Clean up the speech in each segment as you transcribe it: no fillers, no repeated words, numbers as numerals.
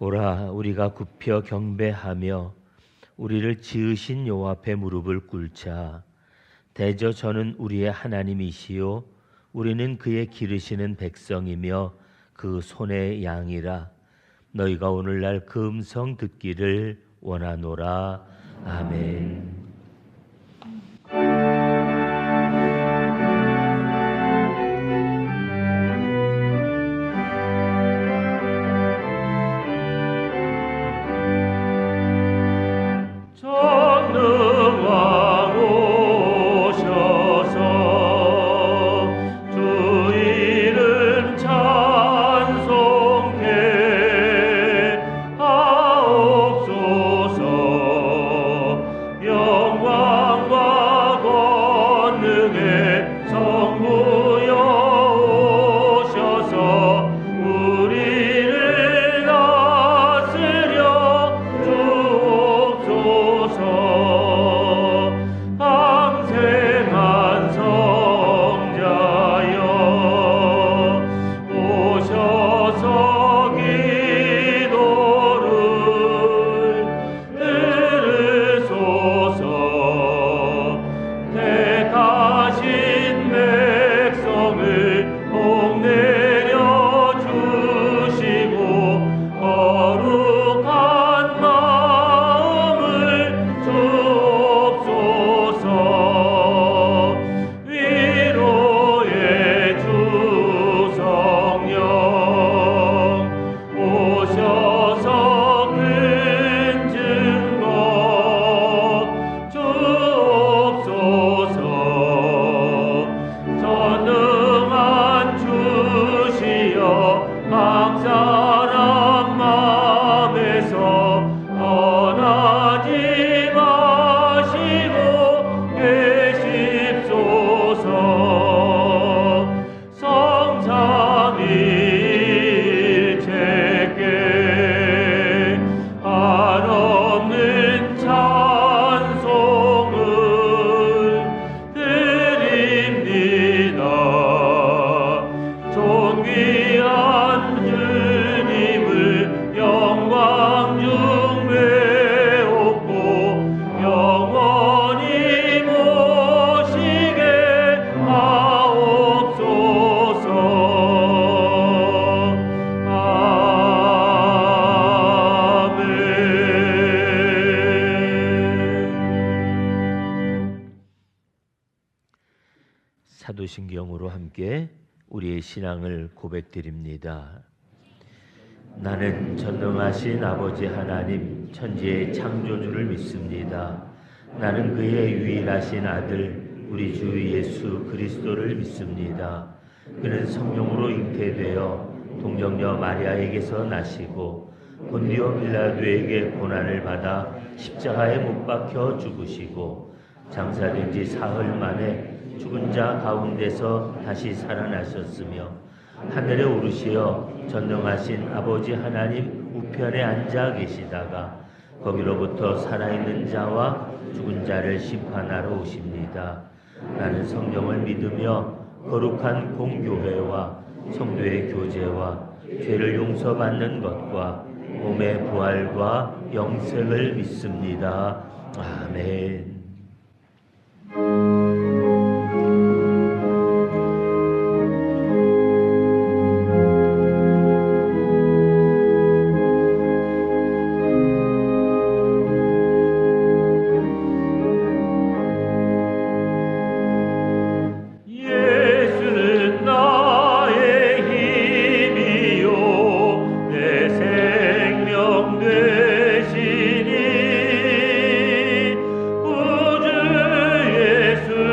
오라 우리가 굽혀 경배하며 우리를 지으신 여호와 앞에 무릎을 꿇자. 대저 저는 우리의 하나님이시요 우리는 그의 기르시는 백성이며 그 손의 양이라. 너희가 오늘날 그 음성 듣기를 원하노라. 아멘. 사도신경으로 함께 우리의 신앙을 고백드립니다. 나는 전능하신 아버지 하나님 천지의 창조주를 믿습니다. 나는 그의 유일하신 아들 우리 주 예수 그리스도를 믿습니다. 그는 성령으로 잉태되어 동정녀 마리아에게서 나시고 본디오 빌라도에게 고난을 받아 십자가에 못 박혀 죽으시고 장사된 지 사흘 만에 죽은 자 가운데서 다시 살아나셨으며 하늘에 오르시어 전능하신 아버지 하나님 우편에 앉아 계시다가 거기로부터 살아있는 자와 죽은 자를 심판하러 오십니다. 나는 성령을 믿으며 거룩한 공교회와 성도의 교제와 죄를 용서받는 것과 몸의 부활과 영생을 믿습니다. 아멘. 되시니 우주 예수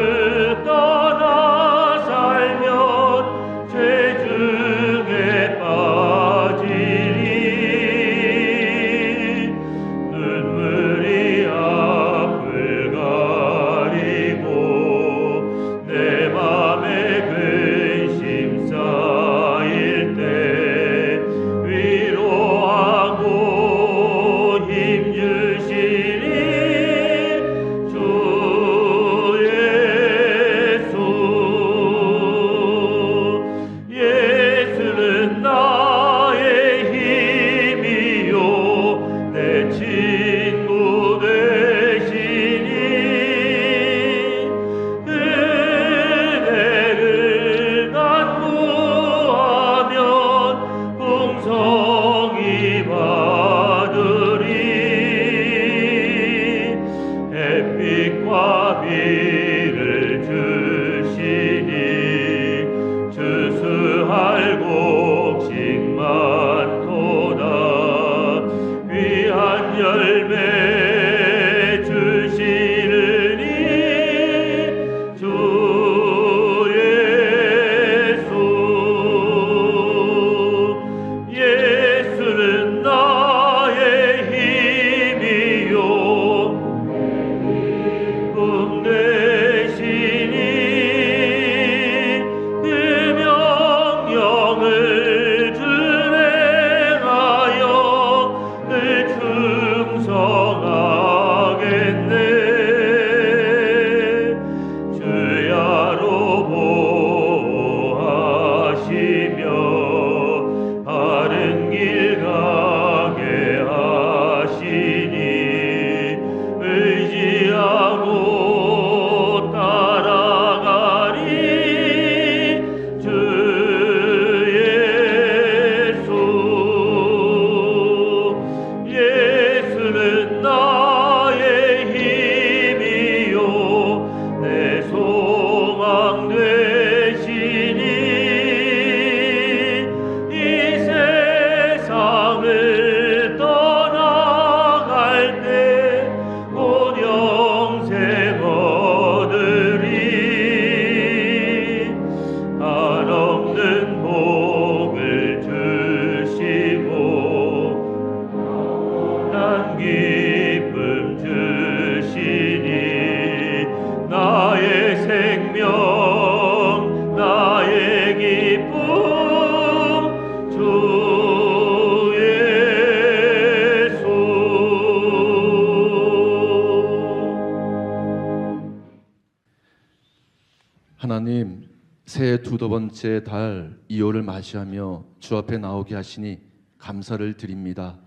새해 두어 번째 달 2월을 맞이하며 주 앞에 나오게 하시니 감사를 드립니다.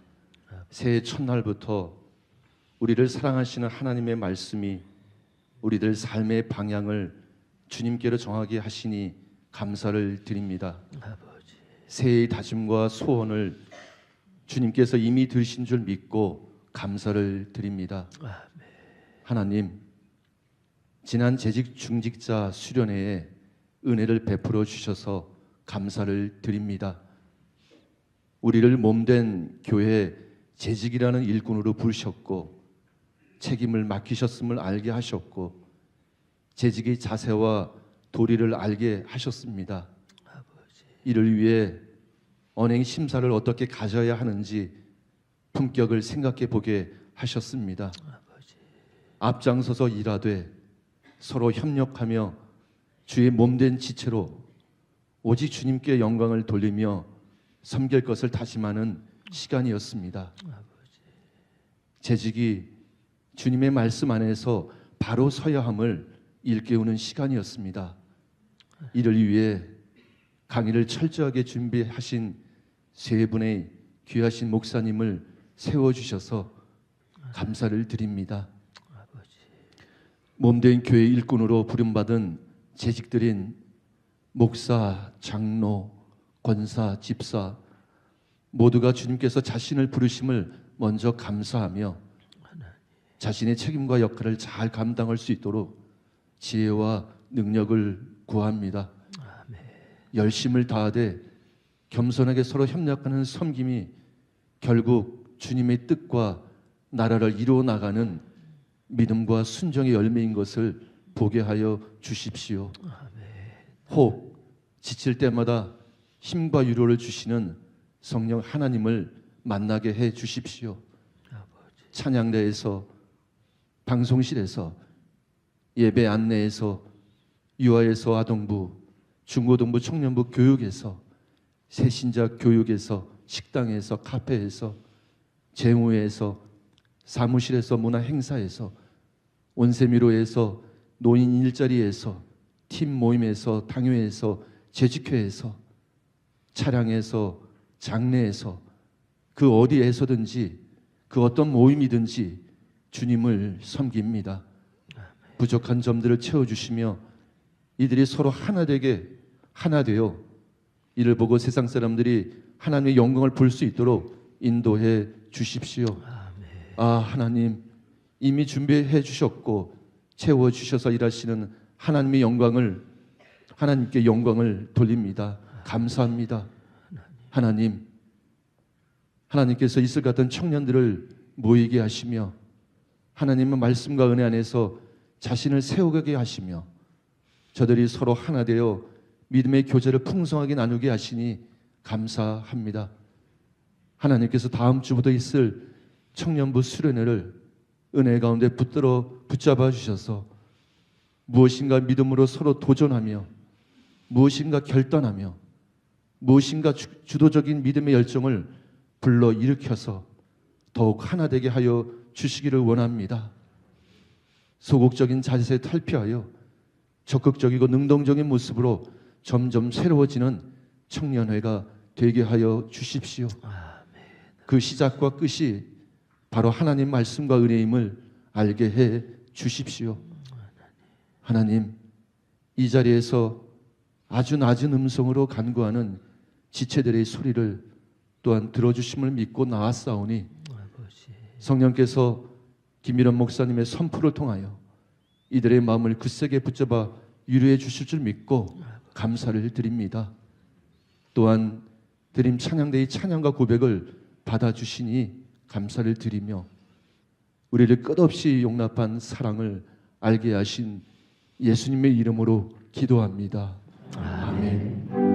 새해 첫날부터 우리를 사랑하시는 하나님의 말씀이 우리들 삶의 방향을 주님께로 정하게 하시니 감사를 드립니다. 아버지. 새해의 다짐과 소원을 주님께서 이미 들으신 줄 믿고 감사를 드립니다. 아멘. 하나님, 지난 재직 중직자 수련회에 은혜를 베풀어 주셔서 감사를 드립니다. 우리를 몸된 교회 재직이라는 일꾼으로 부르셨고 책임을 맡기셨음을 알게 하셨고 재직의 자세와 도리를 알게 하셨습니다. 아버지. 이를 위해 언행 심사를 어떻게 가져야 하는지 품격을 생각해 보게 하셨습니다. 아버지. 앞장서서 일하되 서로 협력하며 주의 몸된 지체로 오직 주님께 영광을 돌리며 섬길 것을 다짐하는 시간이었습니다. 아버지. 재직이 주님의 말씀 안에서 바로 서야 함을 일깨우는 시간이었습니다. 이를 위해 강의를 철저하게 준비하신 세 분의 귀하신 목사님을 세워주셔서 감사를 드립니다. 아버지. 몸된 교회 일꾼으로 부름받은 재직들인 목사, 장로, 권사, 집사 모두가 주님께서 자신을 부르심을 먼저 감사하며 자신의 책임과 역할을 잘 감당할 수 있도록 지혜와 능력을 구합니다. 아멘. 열심을 다하되 겸손하게 서로 협력하는 섬김이 결국 주님의 뜻과 나라를 이루어 나가는 믿음과 순종의 열매인 것을 보게 하여 주십시오. 혹 지칠 때마다 힘과 위로를 주시는 성령 하나님을 만나게 해 주십시오. 찬양대에서, 방송실에서, 예배 안내에서, 유아에서 아동부, 중고등부, 청년부 교육에서, 새신자 교육에서, 식당에서, 카페에서, 재무에서, 사무실에서, 문화 행사에서, 온세미로에서, 노인 일자리에서, 팀 모임에서, 당회에서, 재직회에서, 차량에서, 장례에서, 그 어디에서든지 그 어떤 모임이든지 주님을 섬깁니다. 부족한 점들을 채워주시며 이들이 서로 하나 되게 하나 되어 이를 보고 세상 사람들이 하나님의 영광을 볼 수 있도록 인도해 주십시오. 아, 하나님 이미 준비해 주셨고 채워주셔서 일하시는 하나님의 영광을 하나님께 영광을 돌립니다. 감사합니다. 하나님께서 이슬 같은 청년들을 모이게 하시며 하나님의 말씀과 은혜 안에서 자신을 세우게 하시며 저들이 서로 하나 되어 믿음의 교제를 풍성하게 나누게 하시니 감사합니다. 하나님께서 다음 주부터 있을 청년부 수련회를 은혜 가운데 붙잡아 주셔서 무엇인가 믿음으로 서로 도전하며 무엇인가 결단하며 무엇인가 주도적인 믿음의 열정을 불러 일으켜서 더욱 하나 되게 하여 주시기를 원합니다. 소극적인 자세에 탈피하여 적극적이고 능동적인 모습으로 점점 새로워지는 청년회가 되게 하여 주십시오. 그 시작과 끝이 바로 하나님 말씀과 은혜임을 알게 해 주십시오. 하나님, 이 자리에서 아주 낮은 음성으로 간구하는 지체들의 소리를 또한 들어주심을 믿고 나아싸우니 성령께서 김일원 목사님의 선포를 통하여 이들의 마음을 굳세게 붙잡아 위로해 주실 줄 믿고 감사를 드립니다. 또한 드림 찬양대의 찬양과 고백을 받아주시니 감사를 드리며 우리를 끝없이 용납한 사랑을 알게 하신 예수님의 이름으로 기도합니다. 아멘.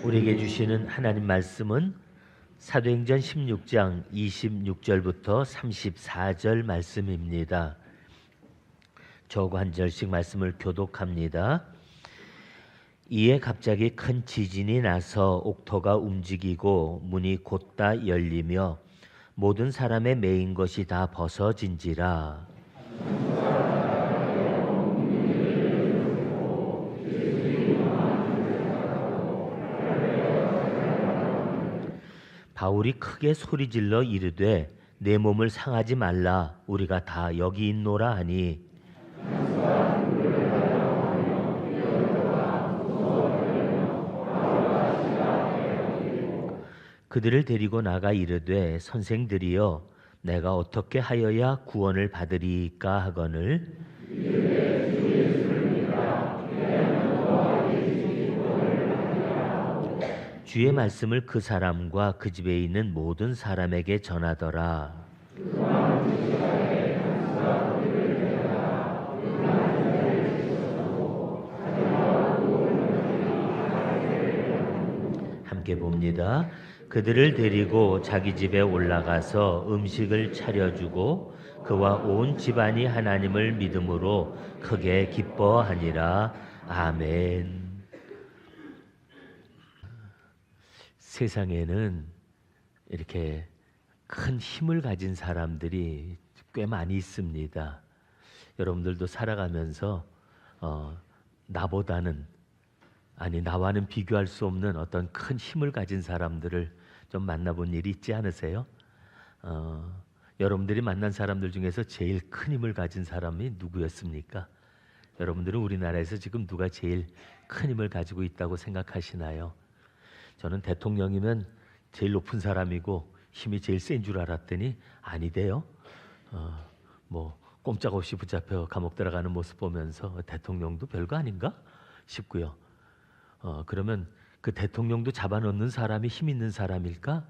우리에게 주시는 하나님 말씀은 사도행전 16장 26절부터 34절 말씀입니다. 저하고 한 절씩 말씀을 교독합니다. 이에 갑자기 큰 지진이 나서 옥토가 움직이고 문이 곧다 열리며 모든 사람의 매인 것이 다 벗어진지라. 바울이 크게 소리질러 이르되 내 몸을 상하지 말라 우리가 다 여기 있노라 하니 그들을 데리고 나가 이르되 선생들이여 내가 어떻게 하여야 구원을 받으리까 하거늘 주의 말씀을 그 사람과 그 집에 있는 모든 사람에게 전하더라. 함께 봅니다. 그들을 데리고 자기 집에 올라가서 음식을 차려주고 그와 온 집안이 하나님을 믿음으로 크게 기뻐하니라. 아멘. 세상에는 이렇게 큰 힘을 가진 사람들이 꽤 많이 있습니다. 여러분들도 살아가면서 나보다는 나와는 비교할 수 없는 어떤 큰 힘을 가진 사람들을 좀 만나본 일이 있지 않으세요? 여러분들이 만난 사람들 중에서 제일 큰 힘을 가진 사람이 누구였습니까? 여러분들은 우리나라에서 지금 누가 제일 큰 힘을 가지고 있다고 생각하시나요? 저는 대통령이면 제일 높은 사람이고 힘이 제일 센 줄 알았더니 아니대요. 꼼짝없이 붙잡혀 감옥 들어가는 모습 보면서 대통령도 별거 아닌가 싶고요. 그러면 그 대통령도 잡아넣는 사람이 힘 있는 사람일까?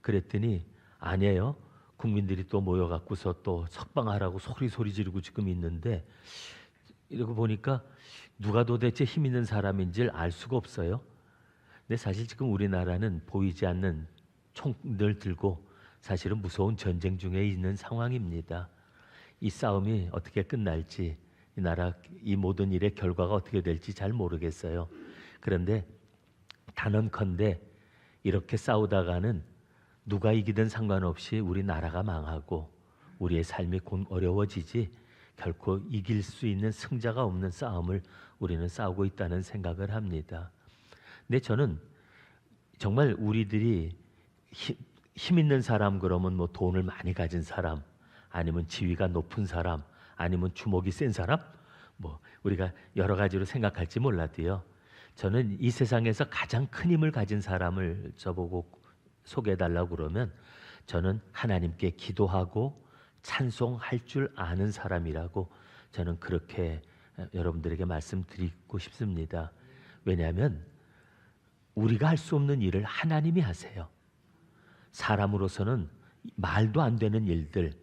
그랬더니 아니에요. 국민들이 또 모여갖고서 또 석방하라고 소리 지르고 지금 있는데 이러고 보니까 누가 도대체 힘 있는 사람인지를 알 수가 없어요. 근데 사실 지금 우리나라는 보이지 않는 총을 들고 사실은 무서운 전쟁 중에 있는 상황입니다. 이 싸움이 어떻게 끝날지 이 모든 일의 결과가 어떻게 될지 잘 모르겠어요. 그런데 단언컨대 이렇게 싸우다가는 누가 이기든 상관없이 우리나라가 망하고 우리의 삶이 곧 어려워지지 결코 이길 수 있는 승자가 없는 싸움을 우리는 싸우고 있다는 생각을 합니다. 근데 저는 정말 우리들이 힘 있는 사람 그러면 돈을 많이 가진 사람 아니면 지위가 높은 사람 아니면 주먹이 센 사람 우리가 여러 가지로 생각할지 몰라도요. 저는 이 세상에서 가장 큰 힘을 가진 사람을 저보고 소개해달라고 그러면 저는 하나님께 기도하고 찬송할 줄 아는 사람이라고 저는 그렇게 여러분들에게 말씀드리고 싶습니다. 왜냐하면 우리가 할 수 없는 일을 하나님이 하세요. 사람으로서는 말도 안 되는 일들,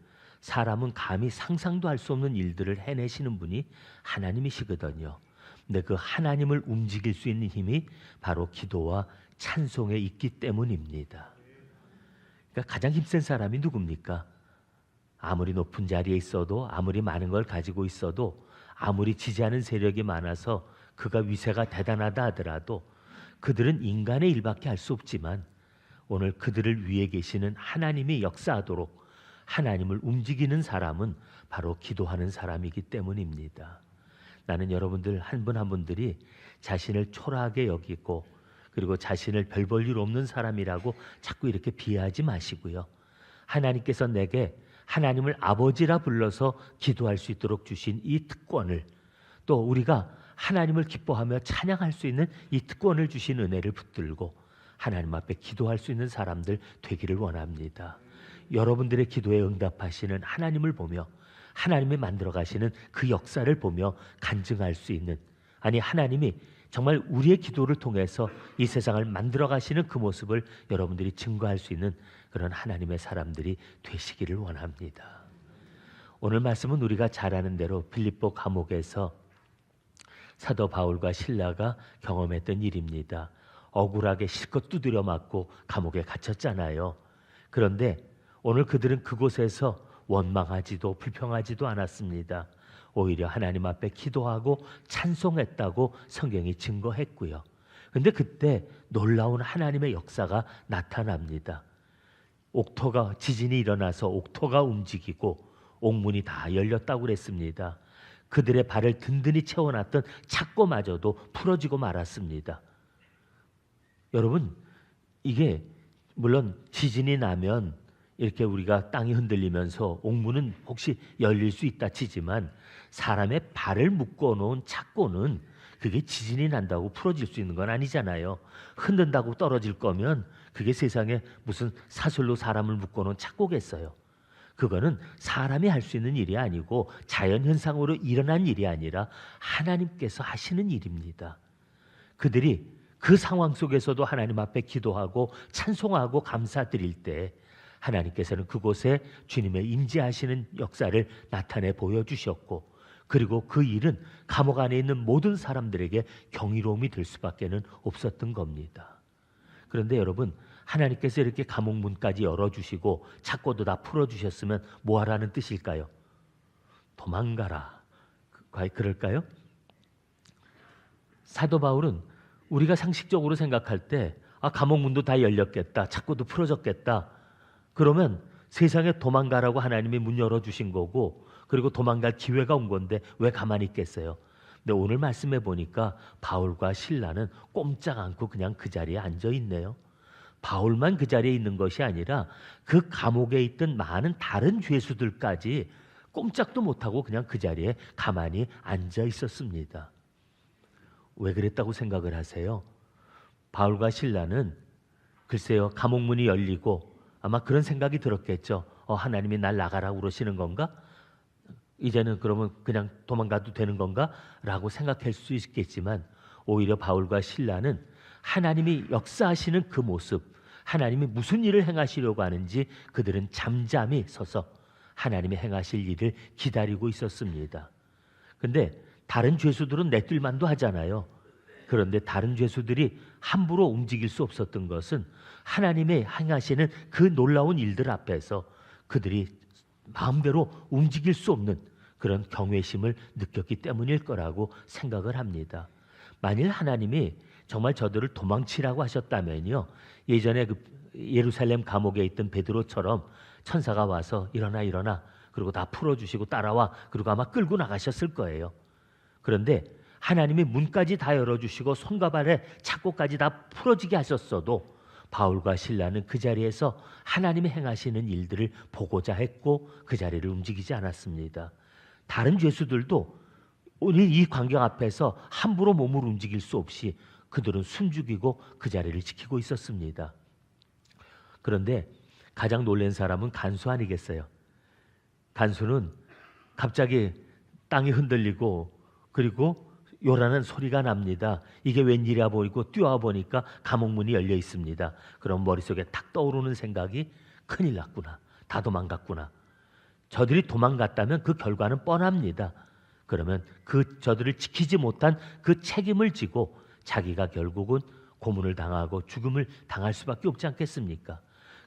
사람은 감히 상상도 할 수 없는 일들을 해내시는 분이 하나님이시거든요. 근데 그 하나님을 움직일 수 있는 힘이 바로 기도와 찬송에 있기 때문입니다. 그러니까 가장 힘센 사람이 누굽니까? 아무리 높은 자리에 있어도 아무리 많은 걸 가지고 있어도 아무리 지지하는 세력이 많아서 그가 위세가 대단하다 하더라도 그들은 인간의 일밖에 할 수 없지만 오늘 그들을 위해 계시는 하나님이 역사하도록 하나님을 움직이는 사람은 바로 기도하는 사람이기 때문입니다. 나는 여러분들 한 분 한 분들이 자신을 초라하게 여기고 그리고 자신을 별 볼 일 없는 사람이라고 자꾸 이렇게 비하하지 마시고요. 하나님께서 내게 하나님을 아버지라 불러서 기도할 수 있도록 주신 이 특권을 또 우리가 하나님을 기뻐하며 찬양할 수 있는 이 특권을 주신 은혜를 붙들고 하나님 앞에 기도할 수 있는 사람들 되기를 원합니다. 여러분들의 기도에 응답하시는 하나님을 보며 하나님이 만들어 가시는 그 역사를 보며 간증할 수 있는 하나님이 정말 우리의 기도를 통해서 이 세상을 만들어 가시는 그 모습을 여러분들이 증거할 수 있는 그런 하나님의 사람들이 되시기를 원합니다. 오늘 말씀은 우리가 잘 아는 대로 빌립보 감옥에서 사도 바울과 실라가 경험했던 일입니다. 억울하게 실컷 두드려 맞고 감옥에 갇혔잖아요. 그런데 오늘 그들은 그곳에서 원망하지도 불평하지도 않았습니다. 오히려 하나님 앞에 기도하고 찬송했다고 성경이 증거했고요. 근데 그때 놀라운 하나님의 역사가 나타납니다. 지진이 일어나서 옥토가 움직이고 옥문이 다 열렸다고 그랬습니다. 그들의 발을 든든히 채워놨던 착고마저도 풀어지고 말았습니다. 여러분, 이게 물론 지진이 나면 이렇게 우리가 땅이 흔들리면서 옥문은 혹시 열릴 수 있다 치지만 사람의 발을 묶어놓은 착고는 그게 지진이 난다고 풀어질 수 있는 건 아니잖아요. 흔든다고 떨어질 거면 그게 세상에 무슨 사슬로 사람을 묶어놓은 착고겠어요. 그거는 사람이 할 수 있는 일이 아니고 자연현상으로 일어난 일이 아니라 하나님께서 하시는 일입니다. 그들이 그 상황 속에서도 하나님 앞에 기도하고 찬송하고 감사드릴 때 하나님께서는 그곳에 주님의 임재하시는 역사를 나타내 보여주셨고, 그리고 그 일은 감옥 안에 있는 모든 사람들에게 경이로움이 될 수밖에 없었던 겁니다. 그런데 여러분, 하나님께서 이렇게 감옥 문까지 열어주시고 착고도 다 풀어주셨으면 뭐하라는 뜻일까요? 도망가라. 과연 그럴까요? 사도 바울은 우리가 상식적으로 생각할 때 감옥 문도 다 열렸겠다, 착고도 풀어졌겠다, 그러면 세상에 도망가라고 하나님이 문 열어주신 거고 그리고 도망갈 기회가 온 건데 왜 가만히 있겠어요? 근데 오늘 말씀해 보니까 바울과 실라는 꼼짝 않고 그냥 그 자리에 앉아 있네요. 바울만 그 자리에 있는 것이 아니라 그 감옥에 있던 많은 다른 죄수들까지 꼼짝도 못하고 그냥 그 자리에 가만히 앉아 있었습니다. 왜 그랬다고 생각을 하세요? 바울과 실라는 글쎄요, 감옥 문이 열리고 아마 그런 생각이 들었겠죠. 하나님이 날 나가라고 그러시는 건가? 이제는 그러면 그냥 도망가도 되는 건가? 라고 생각할 수 있겠지만 오히려 바울과 실라는 하나님이 역사하시는 그 모습, 하나님이 무슨 일을 행하시려고 하는지 그들은 잠잠히 서서 하나님이 행하실 일을 기다리고 있었습니다. 근데 다른 죄수들은 내뛸만도 하잖아요. 그런데 다른 죄수들이 함부로 움직일 수 없었던 것은 하나님의 행하시는 그 놀라운 일들 앞에서 그들이 마음대로 움직일 수 없는 그런 경외심을 느꼈기 때문일 거라고 생각을 합니다. 만일 하나님이 정말 저들을 도망치라고 하셨다면요, 예전에 그 예루살렘 감옥에 있던 베드로처럼 천사가 와서 일어나 그리고 다 풀어주시고 따라와 그리고 아마 끌고 나가셨을 거예요. 그런데 하나님이 문까지 다 열어주시고 손과 발에 착고까지 다 풀어지게 하셨어도 바울과 실라는 그 자리에서 하나님이 행하시는 일들을 보고자 했고 그 자리를 움직이지 않았습니다. 다른 죄수들도 오늘 이 광경 앞에서 함부로 몸을 움직일 수 없이 그들은 숨죽이고 그 자리를 지키고 있었습니다. 그런데 가장 놀란 사람은 간수 아니겠어요? 간수는 갑자기 땅이 흔들리고 그리고 요란한 소리가 납니다. 이게 웬일이야 보이고 뛰어와 보니까 감옥문이 열려 있습니다. 그럼 머릿속에 탁 떠오르는 생각이 큰일 났구나, 다 도망갔구나. 저들이 도망갔다면 그 결과는 뻔합니다. 그러면 저들을 지키지 못한 그 책임을 지고 자기가 결국은 고문을 당하고 죽음을 당할 수밖에 없지 않겠습니까?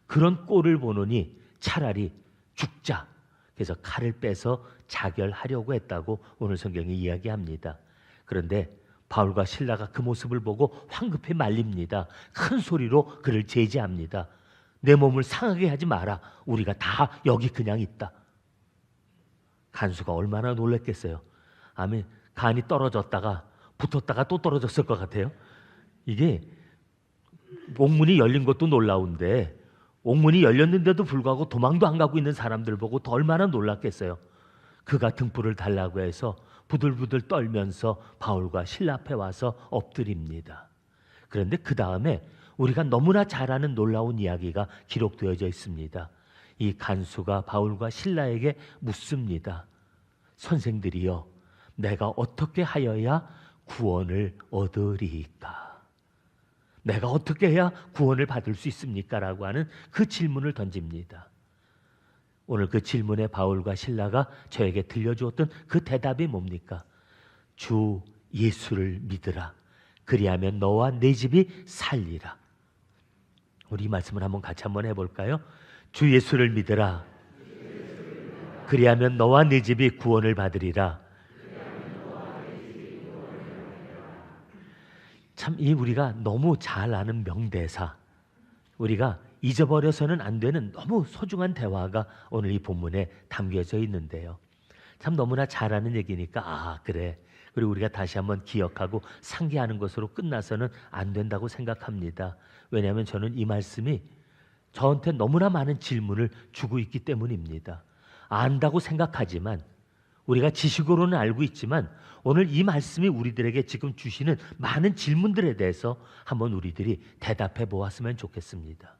그런 꼴을 보느니 차라리 죽자. 그래서 칼을 빼서 자결하려고 했다고 오늘 성경이 이야기합니다. 그런데 바울과 실라가 그 모습을 보고 황급히 말립니다. 큰 소리로 그를 제지합니다. 내 몸을 상하게 하지 마라. 우리가 다 여기 그냥 있다. 간수가 얼마나 놀랐겠어요. 아멘. 간이 떨어졌다가 붙었다가 또 떨어졌을 것 같아요. 이게 옥문이 열린 것도 놀라운데 옥문이 열렸는데도 불구하고 도망도 안 가고 있는 사람들 보고 더 얼마나 놀랐겠어요. 그가 등불을 달라고 해서 부들부들 떨면서 바울과 실라 앞에 와서 엎드립니다. 그런데 그 다음에 우리가 너무나 잘 아는 놀라운 이야기가 기록되어져 있습니다. 이 간수가 바울과 실라에게 묻습니다. 선생들이여, 내가 어떻게 하여야 구원을 얻으리까? 내가 어떻게 해야 구원을 받을 수 있습니까? 라고 하는 그 질문을 던집니다. 오늘 그 질문에 바울과 실라가 저에게 들려주었던 그 대답이 뭡니까? 주 예수를 믿으라. 그리하면 너와 네 집이 살리라. 우리 이 말씀을 같이 한번 해볼까요? 주 예수를 믿으라. 그리하면 너와 네 집이 구원을 받으리라. 참 이 우리가 너무 잘 아는 명대사, 우리가 잊어버려서는 안 되는 너무 소중한 대화가 오늘 이 본문에 담겨져 있는데요. 참 너무나 잘 아는 얘기니까 그래. 그리고 우리가 다시 한번 기억하고 상기하는 것으로 끝나서는 안 된다고 생각합니다. 왜냐하면 저는 이 말씀이 저한테 너무나 많은 질문을 주고 있기 때문입니다. 안다고 생각하지만, 우리가 지식으로는 알고 있지만 오늘 이 말씀이 우리들에게 지금 주시는 많은 질문들에 대해서 한번 우리들이 대답해 보았으면 좋겠습니다.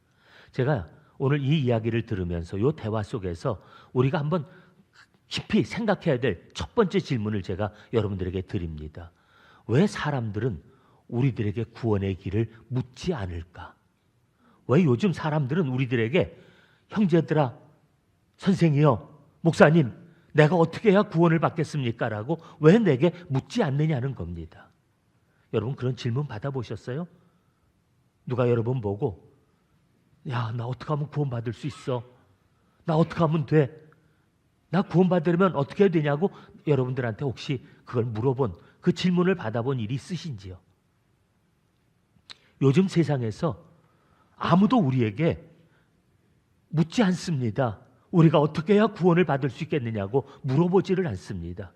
제가 오늘 이 이야기를 들으면서 이 대화 속에서 우리가 한번 깊이 생각해야 될 첫 번째 질문을 제가 여러분들에게 드립니다. 왜 사람들은 우리들에게 구원의 길을 묻지 않을까? 왜 요즘 사람들은 우리들에게 형제들아, 선생이여, 목사님, 내가 어떻게 해야 구원을 받겠습니까? 라고 왜 내게 묻지 않느냐는 겁니다. 여러분 그런 질문 받아보셨어요? 누가 여러분 보고 야, 나 어떻게 하면 구원받을 수 있어? 나 어떻게 하면 돼? 나 구원받으려면 어떻게 해야 되냐고 여러분들한테 혹시 그걸 물어본, 그 질문을 받아본 일이 있으신지요? 요즘 세상에서 아무도 우리에게 묻지 않습니다. 우리가 어떻게 해야 구원을 받을 수 있겠느냐고 물어보지를 않습니다.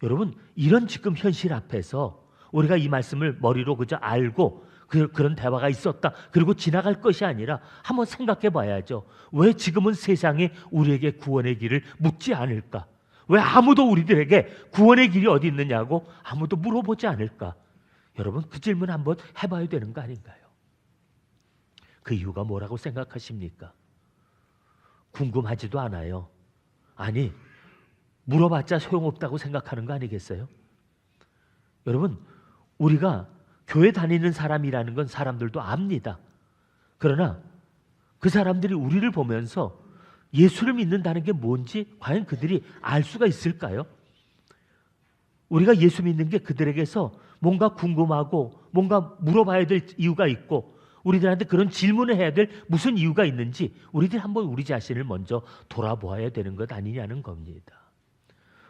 여러분, 이런 지금 현실 앞에서 우리가 이 말씀을 머리로 그저 알고 그런 대화가 있었다, 그리고 지나갈 것이 아니라 한번 생각해 봐야죠. 왜 지금은 세상이 우리에게 구원의 길을 묻지 않을까? 왜 아무도 우리들에게 구원의 길이 어디 있느냐고 아무도 물어보지 않을까? 여러분 그 질문 한번 해봐야 되는 거 아닌가요? 그 이유가 뭐라고 생각하십니까? 궁금하지도 않아요. 아니, 물어봤자 소용없다고 생각하는 거 아니겠어요? 여러분, 우리가 교회 다니는 사람이라는 건 사람들도 압니다. 그러나 그 사람들이 우리를 보면서 예수를 믿는다는 게 뭔지 과연 그들이 알 수가 있을까요? 우리가 예수 믿는 게 그들에게서 뭔가 궁금하고 뭔가 물어봐야 될 이유가 있고 우리들한테 그런 질문을 해야 될 무슨 이유가 있는지 우리들 한번 우리 자신을 먼저 돌아보아야 되는 것 아니냐는 겁니다.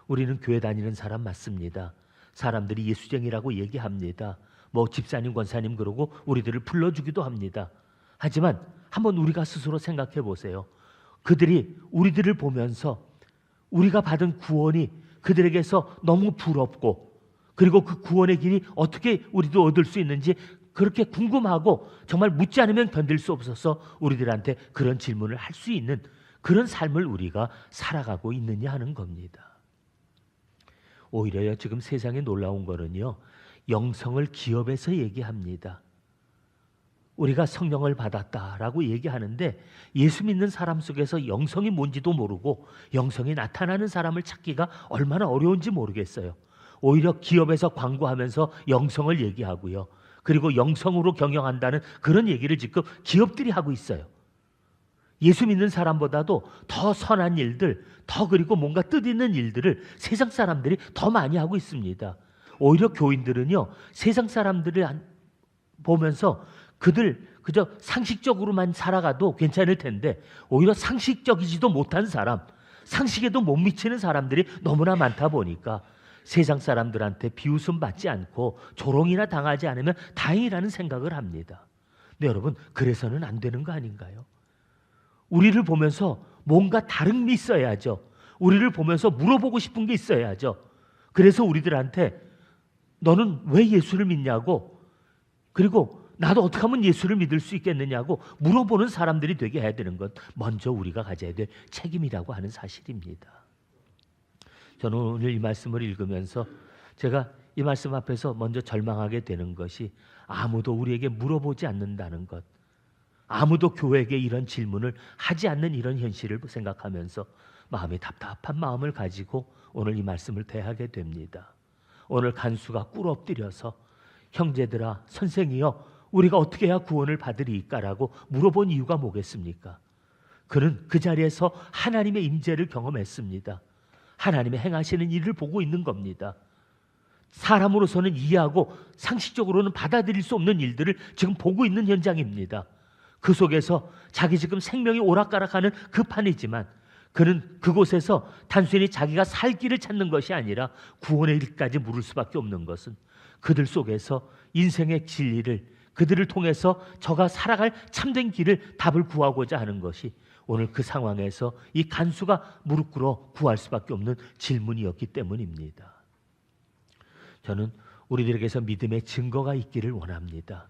우리는 교회 다니는 사람 맞습니다. 사람들이 예수쟁이라고 얘기합니다. 뭐 집사님, 권사님 그러고 우리들을 불러주기도 합니다. 하지만 한번 우리가 스스로 생각해 보세요. 그들이 우리들을 보면서 우리가 받은 구원이 그들에게서 너무 부럽고 그리고 그 구원의 길이 어떻게 우리도 얻을 수 있는지 그렇게 궁금하고 정말 묻지 않으면 견딜 수 없어서 우리들한테 그런 질문을 할 수 있는 그런 삶을 우리가 살아가고 있느냐 하는 겁니다. 오히려요, 지금 세상에 놀라운 거는요, 영성을 기업에서 얘기합니다. 우리가 성령을 받았다라고 얘기하는데 예수 믿는 사람 속에서 영성이 뭔지도 모르고 영성이 나타나는 사람을 찾기가 얼마나 어려운지 모르겠어요. 오히려 기업에서 광고하면서 영성을 얘기하고요. 그리고 영성으로 경영한다는 그런 얘기를 지금 기업들이 하고 있어요. 예수 믿는 사람보다도 더 선한 일들, 더 그리고 뭔가 뜻있는 일들을 세상 사람들이 더 많이 하고 있습니다. 오히려 교인들은요, 세상 사람들을 보면서 그들 그저 상식적으로만 살아가도 괜찮을 텐데 오히려 상식적이지도 못한 사람, 상식에도 못 미치는 사람들이 너무나 많다 보니까 세상 사람들한테 비웃음 받지 않고 조롱이나 당하지 않으면 다행이라는 생각을 합니다. 근데 여러분, 그래서는 안 되는 거 아닌가요? 우리를 보면서 뭔가 다른 게 있어야죠. 우리를 보면서 물어보고 싶은 게 있어야죠. 그래서 우리들한테 너는 왜 예수를 믿냐고, 그리고 나도 어떻게 하면 예수를 믿을 수 있겠느냐고 물어보는 사람들이 되게 해야 되는 것, 먼저 우리가 가져야 될 책임이라고 하는 사실입니다. 저는 오늘 이 말씀을 읽으면서 제가 이 말씀 앞에서 먼저 절망하게 되는 것이 아무도 우리에게 물어보지 않는다는 것, 아무도 교회에게 이런 질문을 하지 않는 이런 현실을 생각하면서 마음이 답답한 마음을 가지고 오늘 이 말씀을 대하게 됩니다. 오늘 간수가 꿇어 엎드려서 형제들아, 선생이여, 우리가 어떻게 해야 구원을 받으리까라고 물어본 이유가 뭐겠습니까? 그는 그 자리에서 하나님의 임재를 경험했습니다. 하나님의 행하시는 일을 보고 있는 겁니다. 사람으로서는 이해하고 상식적으로는 받아들일 수 없는 일들을 지금 보고 있는 현장입니다. 그 속에서 자기 지금 생명이 오락가락하는 그 판이지만 그는 그곳에서 단순히 자기가 살 길을 찾는 것이 아니라 구원의 일까지 물을 수밖에 없는 것은 그들 속에서 인생의 진리를, 그들을 통해서 저가 살아갈 참된 길을, 답을 구하고자 하는 것이 오늘 그 상황에서 이 간수가 무릎 꿇어 구할 수밖에 없는 질문이었기 때문입니다. 저는 우리들에게서 믿음의 증거가 있기를 원합니다.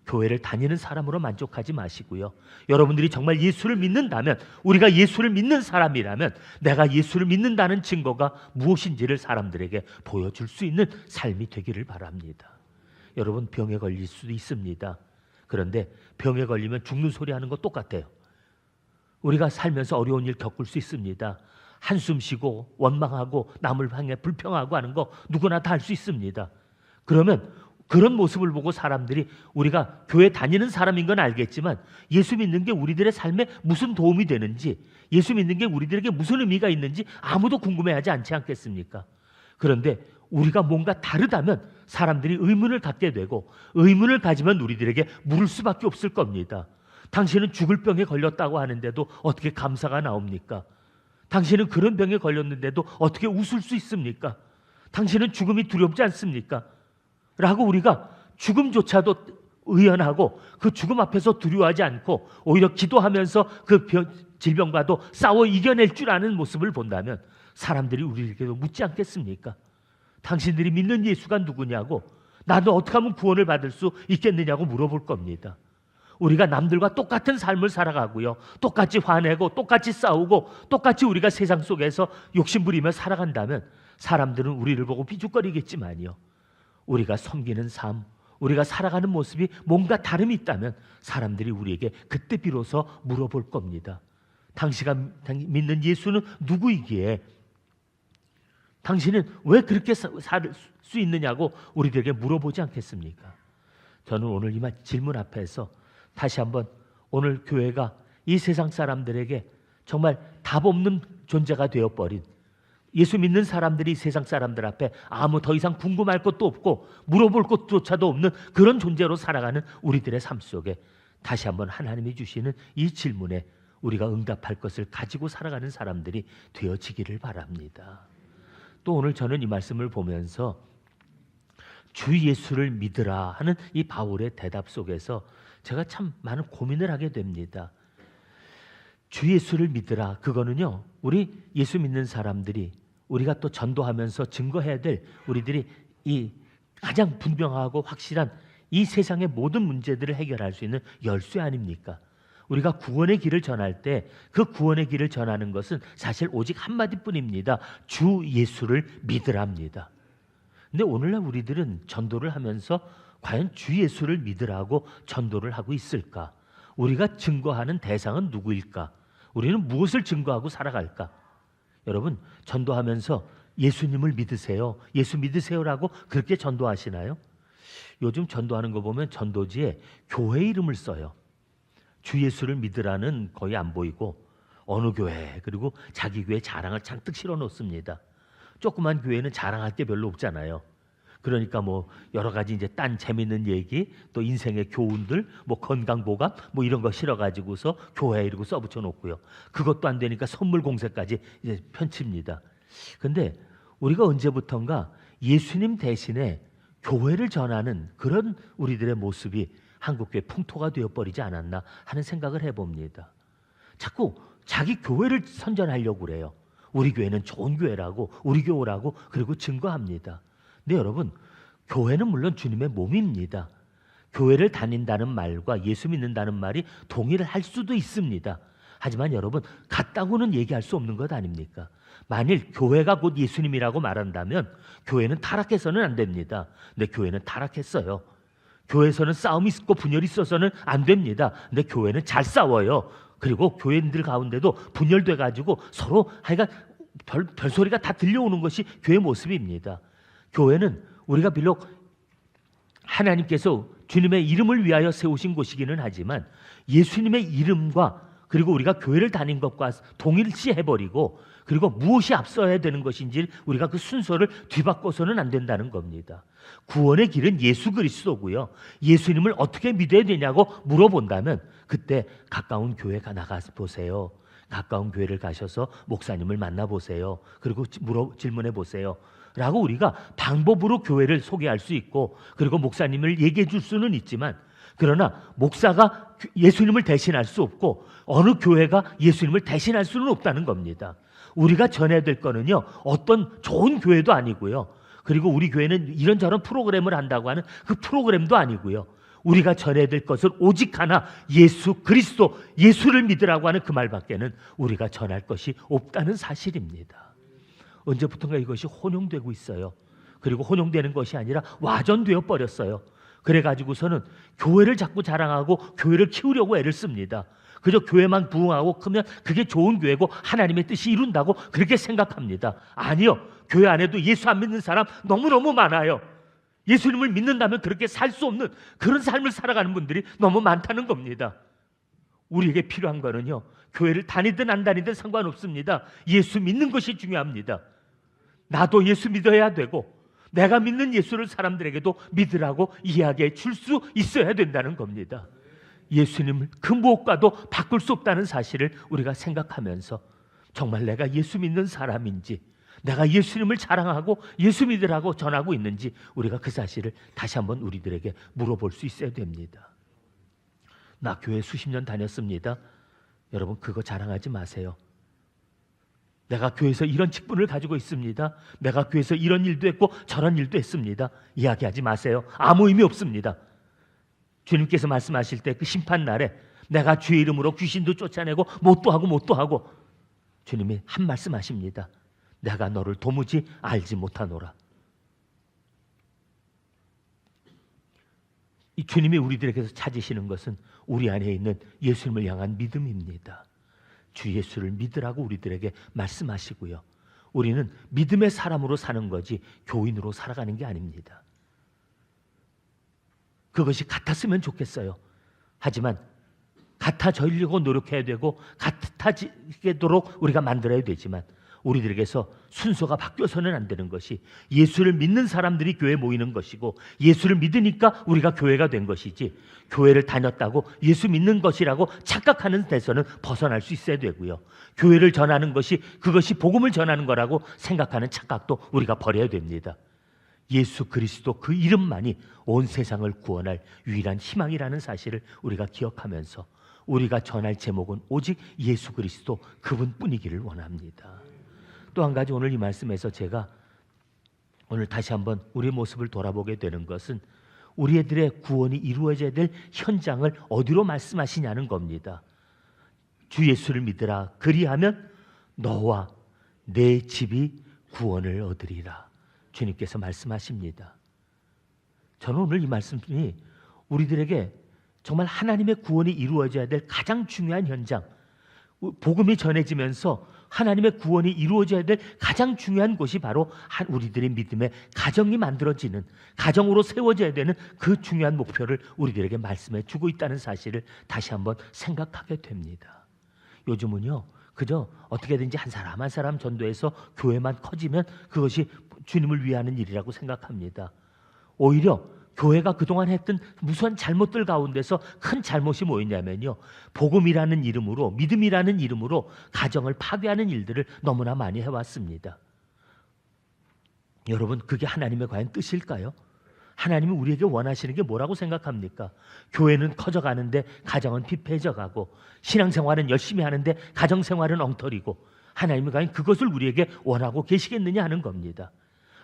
교회를 다니는 사람으로 만족하지 마시고요. 여러분들이 정말 예수를 믿는다면, 우리가 예수를 믿는 사람이라면 내가 예수를 믿는다는 증거가 무엇인지를 사람들에게 보여줄 수 있는 삶이 되기를 바랍니다. 여러분, 병에 걸릴 수도 있습니다. 그런데 병에 걸리면 죽는 소리 하는 거 똑같아요. 우리가 살면서 어려운 일 겪을 수 있습니다. 한숨 쉬고 원망하고 남을 향해 불평하고 하는 거 누구나 다 할 수 있습니다. 그러면 그런 모습을 보고 사람들이 우리가 교회 다니는 사람인 건 알겠지만 예수 믿는 게 우리들의 삶에 무슨 도움이 되는지, 예수 믿는 게 우리들에게 무슨 의미가 있는지 아무도 궁금해하지 않지 않겠습니까? 그런데 우리가 뭔가 다르다면 사람들이 의문을 갖게 되고, 의문을 가지면 우리들에게 물을 수밖에 없을 겁니다. 당신은 죽을 병에 걸렸다고 하는데도 어떻게 감사가 나옵니까? 당신은 그런 병에 걸렸는데도 어떻게 웃을 수 있습니까? 당신은 죽음이 두렵지 않습니까? 라고 우리가 죽음조차도 의연하고 그 죽음 앞에서 두려워하지 않고 오히려 기도하면서 그 질병과도 싸워 이겨낼 줄 아는 모습을 본다면 사람들이 우리에게도 묻지 않겠습니까? 당신들이 믿는 예수가 누구냐고, 나도 어떻게 하면 구원을 받을 수 있겠느냐고 물어볼 겁니다. 우리가 남들과 똑같은 삶을 살아가고요, 똑같이 화내고 똑같이 싸우고 똑같이 우리가 세상 속에서 욕심부리며 살아간다면 사람들은 우리를 보고 비죽거리겠지만요, 우리가 섬기는 삶, 우리가 살아가는 모습이 뭔가 다름이 있다면 사람들이 우리에게 그때 비로소 물어볼 겁니다. 당신가 믿는 예수는 누구이기에, 당신은 왜 그렇게 살 수 있느냐고 우리들에게 물어보지 않겠습니까? 저는 오늘 이 질문 앞에서 다시 한번 오늘 교회가 이 세상 사람들에게 정말 답 없는 존재가 되어버린, 예수 믿는 사람들이 세상 사람들 앞에 아무 더 이상 궁금할 것도 없고 물어볼 것조차도 없는 그런 존재로 살아가는 우리들의 삶 속에 다시 한번 하나님이 주시는 이 질문에 우리가 응답할 것을 가지고 살아가는 사람들이 되어지기를 바랍니다. 또 오늘 저는 이 말씀을 보면서 주 예수를 믿으라 하는 이 바울의 대답 속에서 제가 참 많은 고민을 하게 됩니다. 주 예수를 믿으라, 그거는요, 우리 예수 믿는 사람들이 우리가 또 전도하면서 증거해야 될 우리들이 이 가장 분명하고 확실한 이 세상의 모든 문제들을 해결할 수 있는 열쇠 아닙니까? 우리가 구원의 길을 전할 때 그 구원의 길을 전하는 것은 사실 오직 한마디뿐입니다. 주 예수를 믿으랍니다. 근데 오늘날 우리들은 전도를 하면서 과연 주 예수를 믿으라고 전도를 하고 있을까? 우리가 증거하는 대상은 누구일까? 우리는 무엇을 증거하고 살아갈까? 여러분, 전도하면서 예수님을 믿으세요, 예수 믿으세요라고 그렇게 전도하시나요? 요즘 전도하는 거 보면 전도지에 교회 이름을 써요. 주 예수를 믿으라는 거의 안 보이고 어느 교회, 그리고 자기 교회 자랑을 잔뜩 실어 놓습니다. 조그만 교회는 자랑할 게 별로 없잖아요. 그러니까 뭐 여러 가지 이제 딴 재밌는 얘기, 또 인생의 교훈들, 뭐 건강보감, 뭐 이런 거 실어가지고서 교회 이러고 써붙여 놓고요. 그것도 안 되니까 선물 공세까지 이제 펼칩니다. 근데 우리가 언제부턴가 예수님 대신에 교회를 전하는 그런 우리들의 모습이 한국교회 풍토가 되어버리지 않았나 하는 생각을 해봅니다. 자꾸 자기 교회를 선전하려고 그래요. 우리 교회는 좋은 교회라고, 우리 교회라고, 그리고 증거합니다. 근데 여러분, 교회는 물론 주님의 몸입니다. 교회를 다닌다는 말과 예수 믿는다는 말이 동의를 할 수도 있습니다. 하지만 여러분, 같다고는 얘기할 수 없는 것 아닙니까? 만일 교회가 곧 예수님이라고 말한다면 교회는 타락해서는 안 됩니다. 근데 교회는 타락했어요. 교회에서는 싸움이 있고 분열이 있어서는 안 됩니다. 근데 교회는 잘 싸워요. 그리고 교회인들 가운데도 분열돼 가지고 서로 하여간 별소리가 다 들려오는 것이 교회 모습입니다. 교회는 우리가 비록 하나님께서 주님의 이름을 위하여 세우신 곳이기는 하지만 예수님의 이름과 그리고 우리가 교회를 다닌 것과 동일시해버리고 그리고 무엇이 앞서야 되는 것인지 우리가 그 순서를 뒤바꿔서는 안 된다는 겁니다. 구원의 길은 예수 그리스도고요. 예수님을 어떻게 믿어야 되냐고 물어본다면 그때 가까운 교회가 나가서 보세요. 가까운 교회를 가셔서 목사님을 만나보세요. 그리고 질문해 보세요. 라고 우리가 방법으로 교회를 소개할 수 있고, 그리고 목사님을 얘기해 줄 수는 있지만, 그러나 목사가 예수님을 대신할 수 없고 어느 교회가 예수님을 대신할 수는 없다는 겁니다. 우리가 전해야 될 거는요, 어떤 좋은 교회도 아니고요, 그리고 우리 교회는 이런저런 프로그램을 한다고 하는 그 프로그램도 아니고요, 우리가 전해야 될 것은 오직 하나, 예수 그리스도, 예수를 믿으라고 하는 그 말밖에는 우리가 전할 것이 없다는 사실입니다. 언제부턴가 이것이 혼용되고 있어요. 그리고 혼용되는 것이 아니라 와전되어 버렸어요. 그래가지고서는 교회를 자꾸 자랑하고 교회를 키우려고 애를 씁니다. 그저 교회만 부흥하고 크면 그게 좋은 교회고 하나님의 뜻이 이룬다고 그렇게 생각합니다. 아니요, 교회 안에도 예수 안 믿는 사람 너무너무 많아요. 예수님을 믿는다면 그렇게 살 수 없는 그런 삶을 살아가는 분들이 너무 많다는 겁니다. 우리에게 필요한 거는요, 교회를 다니든 안 다니든 상관없습니다. 예수 믿는 것이 중요합니다. 나도 예수 믿어야 되고 내가 믿는 예수를 사람들에게도 믿으라고 이야기해 줄 수 있어야 된다는 겁니다. 예수님을 그 무엇과도 바꿀 수 없다는 사실을 우리가 생각하면서 정말 내가 예수 믿는 사람인지, 내가 예수님을 자랑하고 예수 믿으라고 전하고 있는지 우리가 그 사실을 다시 한번 우리들에게 물어볼 수 있어야 됩니다. 나 교회 수십 년 다녔습니다. 여러분, 그거 자랑하지 마세요. 내가 교회에서 이런 직분을 가지고 있습니다. 내가 교회에서 이런 일도 했고 저런 일도 했습니다. 이야기하지 마세요. 아무 의미 없습니다. 주님께서 말씀하실 때 그 심판날에 내가 주의 이름으로 귀신도 쫓아내고 못도 하고 주님이 한 말씀 하십니다. 내가 너를 도무지 알지 못하노라. 이 주님이 우리들에게서 찾으시는 것은 우리 안에 있는 예수님을 향한 믿음입니다. 주 예수를 믿으라고 우리들에게 말씀하시고요, 우리는 믿음의 사람으로 사는 거지 교인으로 살아가는 게 아닙니다. 그것이 같았으면 좋겠어요. 하지만 같아지려고 노력해야 되고 같아지도록 우리가 만들어야 되지만 우리들에게서 순서가 바뀌어서는 안 되는 것이 예수를 믿는 사람들이 교회에 모이는 것이고, 예수를 믿으니까 우리가 교회가 된 것이지, 교회를 다녔다고 예수 믿는 것이라고 착각하는 데서는 벗어날 수 있어야 되고요, 교회를 전하는 것이 그것이 복음을 전하는 거라고 생각하는 착각도 우리가 버려야 됩니다. 예수 그리스도 그 이름만이 온 세상을 구원할 유일한 희망이라는 사실을 우리가 기억하면서 우리가 전할 제목은 오직 예수 그리스도 그분뿐이기를 원합니다. 또 한 가지, 오늘 이 말씀에서 제가 오늘 다시 한번 우리의 모습을 돌아보게 되는 것은 우리들의 구원이 이루어져야 될 현장을 어디로 말씀하시냐는 겁니다. 주 예수를 믿으라, 그리하면 너와 내 집이 구원을 얻으리라. 주님께서 말씀하십니다. 저는 오늘 이 말씀이 우리들에게 정말 하나님의 구원이 이루어져야 될 가장 중요한 현장, 복음이 전해지면서 하나님의 구원이 이루어져야 될 가장 중요한 곳이 바로 우리들의 믿음의 가정이 만들어지는, 가정으로 세워져야 되는 그 중요한 목표를 우리들에게 말씀해 주고 있다는 사실을 다시 한번 생각하게 됩니다. 요즘은요, 그저 어떻게든지 한 사람 한 사람 전도해서 교회만 커지면 그것이 주님을 위하는 일이라고 생각합니다. 오히려 교회가 그동안 했던 무수한 잘못들 가운데서 큰 잘못이 뭐였냐면요, 복음이라는 이름으로, 믿음이라는 이름으로 가정을 파괴하는 일들을 너무나 많이 해왔습니다. 여러분, 그게 하나님의 과연 뜻일까요? 하나님이 우리에게 원하시는 게 뭐라고 생각합니까? 교회는 커져가는데 가정은 피폐해져가고, 신앙생활은 열심히 하는데 가정생활은 엉터리고, 하나님이 과연 그것을 우리에게 원하고 계시겠느냐 하는 겁니다.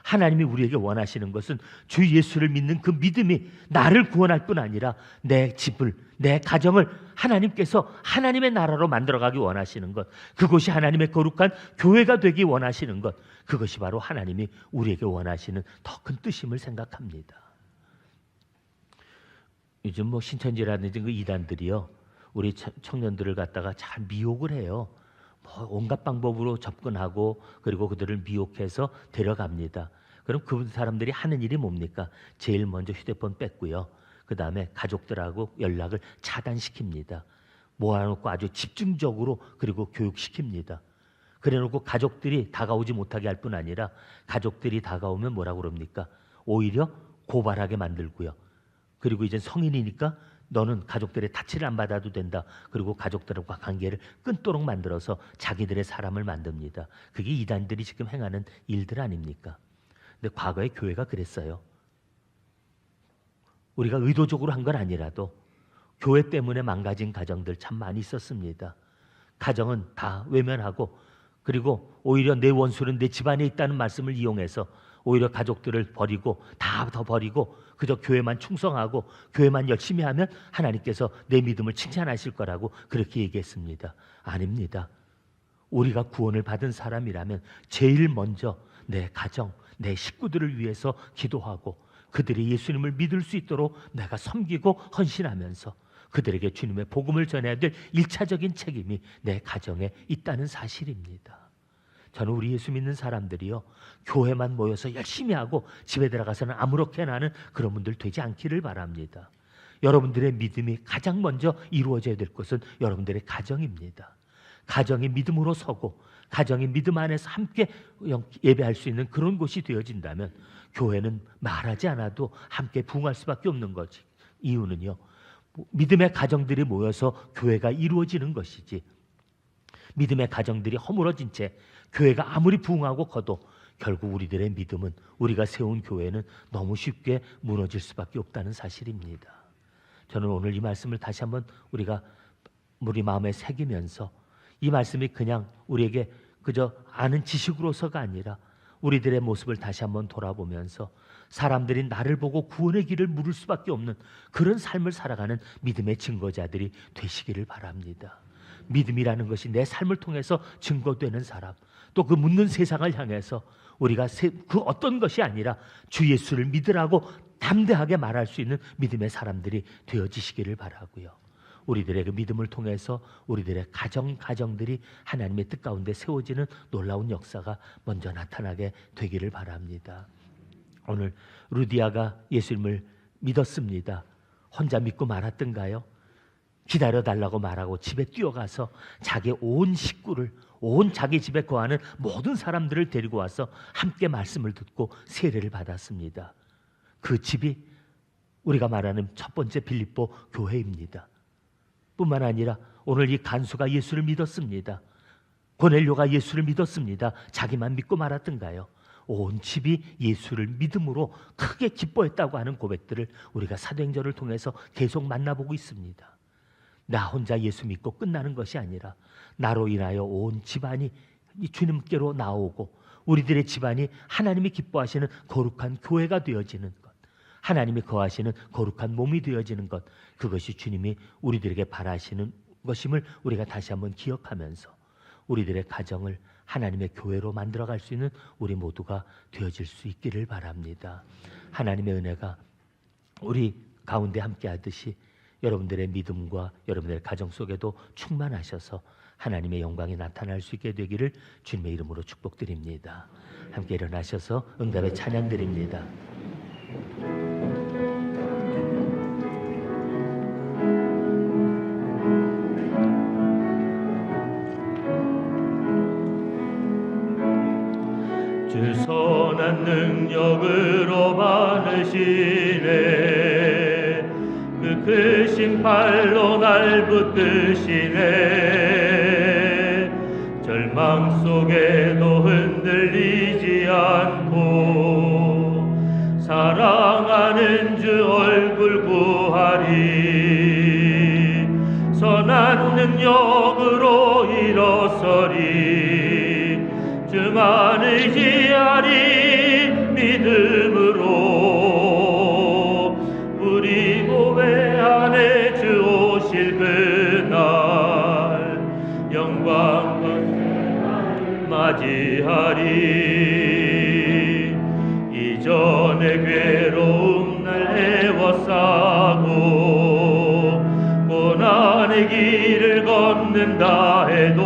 하나님이 우리에게 원하시는 것은 주 예수를 믿는 그 믿음이 나를 구원할 뿐 아니라 내 집을, 내 가정을 하나님께서 하나님의 나라로 만들어가기 원하시는 것, 그것이 하나님의 거룩한 교회가 되기 원하시는 것, 그것이 바로 하나님이 우리에게 원하시는 더 큰 뜻임을 생각합니다. 요즘 신천지라든지 그 이단들이요, 우리 청년들을 갖다가 잘 미혹을 해요. 온갖 방법으로 접근하고 그리고 그들을 미혹해서 데려갑니다. 그럼 그 사람들이 하는 일이 뭡니까? 제일 먼저 휴대폰 뺏고요, 그 다음에 가족들하고 연락을 차단시킵니다. 모아놓고 아주 집중적으로 그리고 교육시킵니다. 그래놓고 가족들이 다가오지 못하게 할 뿐 아니라 가족들이 다가오면 뭐라고 그럽니까? 오히려 고발하게 만들고요. 그리고 이제 성인이니까 너는 가족들의 타치를 안 받아도 된다. 그리고 가족들과 관계를 끊도록 만들어서 자기들의 사람을 만듭니다. 그게 이단들이 지금 행하는 일들 아닙니까? 근데 과거에 교회가 그랬어요. 우리가 의도적으로 한 건 아니라도 교회 때문에 망가진 가정들 참 많이 있었습니다. 가정은 다 외면하고 그리고 오히려 내 원수는 내 집안에 있다는 말씀을 이용해서 오히려 가족들을 버리고 다 버리고 그저 교회만 충성하고 교회만 열심히 하면 하나님께서 내 믿음을 칭찬하실 거라고 그렇게 얘기했습니다. 아닙니다. 우리가 구원을 받은 사람이라면 제일 먼저 내 가정, 내 식구들을 위해서 기도하고 그들이 예수님을 믿을 수 있도록 내가 섬기고 헌신하면서 그들에게 주님의 복음을 전해야 될 1차적인 책임이 내 가정에 있다는 사실입니다. 저는 우리 예수 믿는 사람들이요, 교회만 모여서 열심히 하고 집에 들어가서는 아무렇게나 하는 그런 분들 되지 않기를 바랍니다. 여러분들의 믿음이 가장 먼저 이루어져야 될 것은 여러분들의 가정입니다. 가정이 믿음으로 서고 가정이 믿음 안에서 함께 예배할 수 있는 그런 곳이 되어진다면 교회는 말하지 않아도 함께 부흥할 수밖에 없는 거지. 이유는요, 믿음의 가정들이 모여서 교회가 이루어지는 것이지, 믿음의 가정들이 허물어진 채 교회가 아무리 부흥하고 커도 결국 우리들의 믿음은, 우리가 세운 교회는 너무 쉽게 무너질 수밖에 없다는 사실입니다. 저는 오늘 이 말씀을 다시 한번 우리 마음에 새기면서 이 말씀이 그냥 우리에게 그저 아는 지식으로서가 아니라 우리들의 모습을 다시 한번 돌아보면서 사람들이 나를 보고 구원의 길을 물을 수밖에 없는 그런 삶을 살아가는 믿음의 증거자들이 되시기를 바랍니다. 믿음이라는 것이 내 삶을 통해서 증거되는 사람, 또 그 묻는 세상을 향해서 우리가 그 어떤 것이 아니라 주 예수를 믿으라고 담대하게 말할 수 있는 믿음의 사람들이 되어지시기를 바라고요. 우리들의 그 믿음을 통해서 우리들의 가정들이 하나님의 뜻 가운데 세워지는 놀라운 역사가 먼저 나타나게 되기를 바랍니다. 오늘 루디아가 예수님을 믿었습니다. 혼자 믿고 말았던가요? 기다려달라고 말하고 집에 뛰어가서 자기 온 식구를, 온 자기 집에 거하는 모든 사람들을 데리고 와서 함께 말씀을 듣고 세례를 받았습니다. 그 집이 우리가 말하는 첫 번째 빌립보 교회입니다. 뿐만 아니라 오늘 이 간수가 예수를 믿었습니다. 고넬료가 예수를 믿었습니다. 자기만 믿고 말았던가요? 온 집이 예수를 믿음으로 크게 기뻐했다고 하는 고백들을 우리가 사도행전을 통해서 계속 만나보고 있습니다. 나 혼자 예수 믿고 끝나는 것이 아니라 나로 인하여 온 집안이 주님께로 나오고 우리들의 집안이 하나님이 기뻐하시는 거룩한 교회가 되어지는 것, 하나님이 거하시는 거룩한 몸이 되어지는 것, 그것이 주님이 우리들에게 바라시는 것임을 우리가 다시 한번 기억하면서 우리들의 가정을 하나님의 교회로 만들어갈 수 있는 우리 모두가 되어질 수 있기를 바랍니다. 하나님의 은혜가 우리 가운데 함께 하듯이 여러분들의 믿음과 여러분들의 가정 속에도 충만하셔서 하나님의 영광이 나타날 수 있게 되기를 주님의 이름으로 축복드립니다. 함께 일어나셔서 응답의 찬양 드립니다. 주 선한 능력으로 많으시네. 그 크신 팔로 날 붙드시네. 절망 속에도 흔들리지 않고 사랑하는 주 얼굴 구하리. 선한 능력으로 일어서리. 주만 의지하리. 믿음으로 우리 교회 안에 주 오실 그날 영광과 맞이하리. 이전의 괴로움 날 애워싸고 고난의 길을 걷는다 해도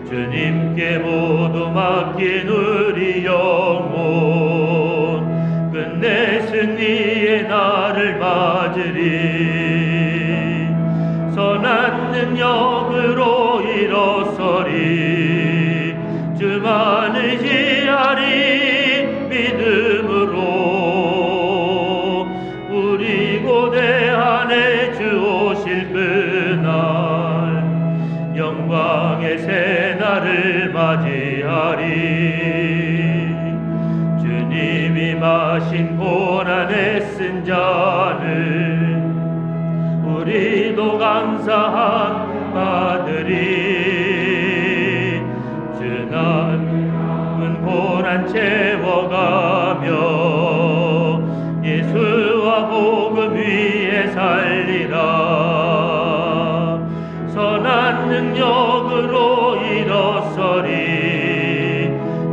주님께 모두 맡긴 우리 영혼 끝내 승리의 날을 맞으리. 선한 능력으로 일어서 우리 고대 안에 주 오실 그날 영광의 새날을 맞이하리. 주님이 마신 고난에 쓴 잔을 우리도 감사한 바들이 주 남은 고난 채워가며 예수와 복음 위에 살리라. 선한 능력으로 일어서리.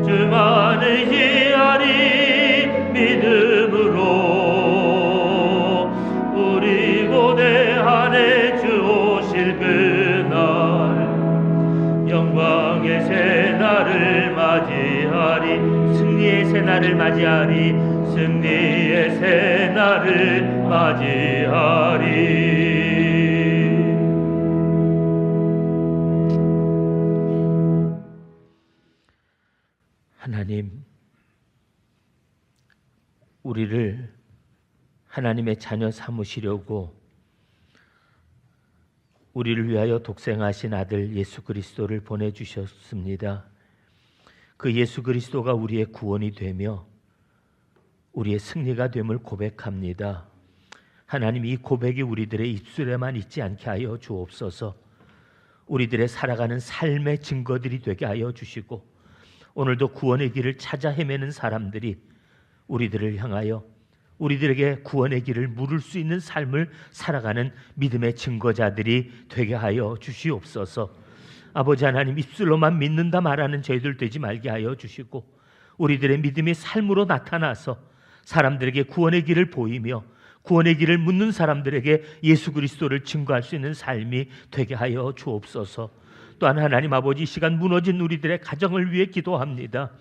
주만을 희하리 믿음으로. 우리 고대하네 주 오실 그날 영광의 새날을 맞이하리. 승리의 새날을 맞이하리. 승리의 새날을 맞이하리. 하나님, 우리를 하나님의 자녀 삼으시려고 우리를 위하여 독생하신 아들 예수 그리스도를 보내주셨습니다. 그 예수 그리스도가 우리의 구원이 되며 우리의 승리가 됨을 고백합니다. 하나님, 이 고백이 우리들의 입술에만 있지 않게 하여 주옵소서. 우리들의 살아가는 삶의 증거들이 되게 하여 주시고, 오늘도 구원의 길을 찾아 헤매는 사람들이 우리들을 향하여 우리들에게 구원의 길을 물을 수 있는 삶을 살아가는 믿음의 증거자들이 되게 하여 주시옵소서. 아버지 하나님, 입술로만 믿는다 말하는 저희들 되지 말게 하여 주시고, 우리들의 믿음이 삶으로 나타나서 사람들에게 구원의 길을 보이며 구원의 길을 묻는 사람들에게 예수 그리스도를 증거할 수 있는 삶이 되게 하여 주옵소서. 또한 하나님 아버지, 이 시간 무너진 우리들의 가정을 위해 기도합니다.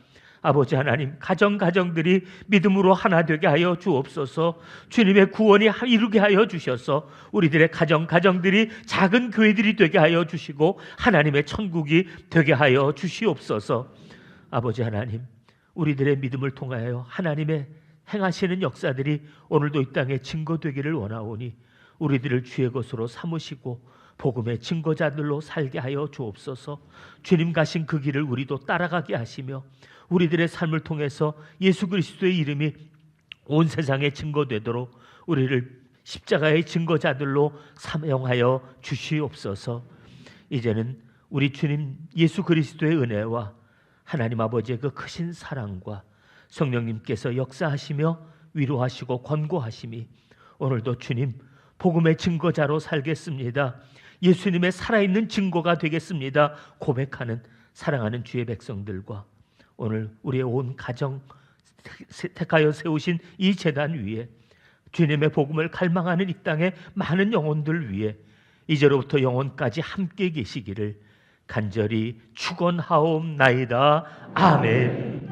아버지 하나님, 가정들이 믿음으로 하나 되게 하여 주옵소서. 주님의 구원이 이루게 하여 주셔서 우리들의 가정들이 작은 교회들이 되게 하여 주시고 하나님의 천국이 되게 하여 주시옵소서. 아버지 하나님, 우리들의 믿음을 통하여 하나님의 행하시는 역사들이 오늘도 이 땅에 증거되기를 원하오니 우리들을 주의 것으로 삼으시고 복음의 증거자들로 살게 하여 주옵소서. 주님 가신 그 길을 우리도 따라가게 하시며 우리들의 삶을 통해서 예수 그리스도의 이름이 온 세상에 증거되도록 우리를 십자가의 증거자들로 사용하여 주시옵소서. 이제는 우리 주님 예수 그리스도의 은혜와 하나님 아버지의 그 크신 사랑과 성령님께서 역사하시며 위로하시고 권고하심이 오늘도 주님 복음의 증거자로 살겠습니다. 예수님의 살아있는 증거가 되겠습니다. 고백하는 사랑하는 주의 백성들과 오늘 우리의 온 가정 택하여 세우신 이 제단 위에 주님의 복음을 갈망하는 이 땅의 많은 영혼들 위해 이제로부터 영혼까지 함께 계시기를 간절히 축원하옵나이다. 아멘.